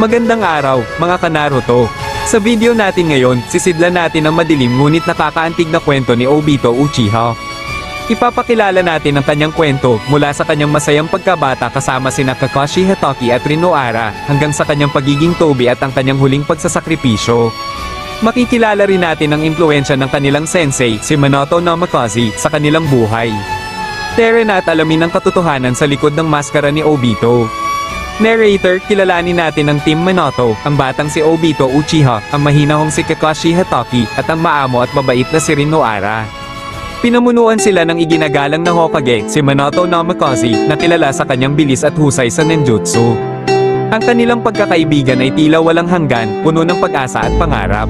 Magandang araw, mga ka-Naruto. Sa video natin ngayon, sisidlan natin ang madilim ngunit nakakaantig na kwento ni Obito Uchiha. Ipapakilala natin ang kanyang kwento mula sa kanyang masayang pagkabata kasama sina Kakashi Hatake at Rin Nohara hanggang sa kanyang pagiging Tobi at ang kanyang huling pagsasakripisyo. Makikilala rin natin ang impluensya ng kanilang sensei, si Minato Namikaze, sa kanilang buhay. Tara na at alamin ang katotohanan sa likod ng maskara ni Obito. Narrator, kilalanin natin ang Team Minato, ang batang si Obito Uchiha, ang mahinahong si Kakashi Hatake, at ang maamo at mabait na si Rin Nohara. Pinamunuan sila ng iginagalang na Hokage, si Minato Namikaze, na kilala sa kanyang bilis at husay sa ninjutsu. Ang kanilang pagkakaibigan ay tila walang hanggan, puno ng pag-asa at pangarap.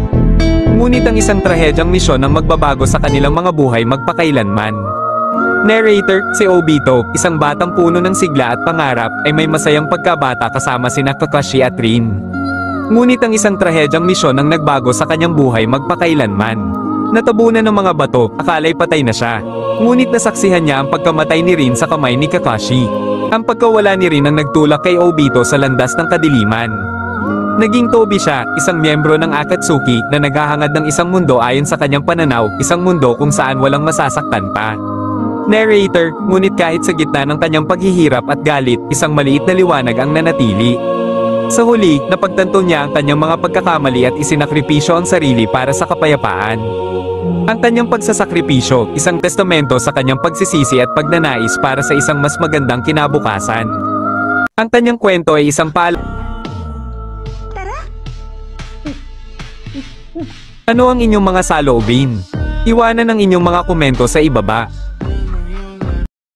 Ngunit ang isang trahedyang misyon ang magbabago sa kanilang mga buhay magpakailanman. Narrator, si Obito, isang batang puno ng sigla at pangarap, ay may masayang pagkabata kasama sina Kakashi at Rin. Ngunit ang isang trahedyang misyon ang nagbago sa kanyang buhay magpakailanman. Natabunan ng mga bato, akala'y patay na siya. Ngunit nasaksihan niya ang pagkamatay ni Rin sa kamay ni Kakashi. Ang pagkawala ni Rin ang nagtulak kay Obito sa landas ng kadiliman. Naging Tobi siya, isang miyembro ng Akatsuki na naghahangad ng isang mundo ayon sa kanyang pananaw, isang mundo kung saan walang masasaktan pa. Narrator, ngunit kahit sa gitna ng kanyang paghihirap at galit, isang maliit na liwanag ang nanatili. Sa huli, napagtanto niya ang kanyang mga pagkakamali at isinakripisyo ang sarili para sa kapayapaan. Ang kanyang pagsasakripisyo, isang testamento sa kanyang pagsisisi at pagnanais para sa isang mas magandang kinabukasan. Ang kanyang kwento ay isang Ano ang inyong mga saloobin? Iwanan ang inyong mga komento sa ibaba.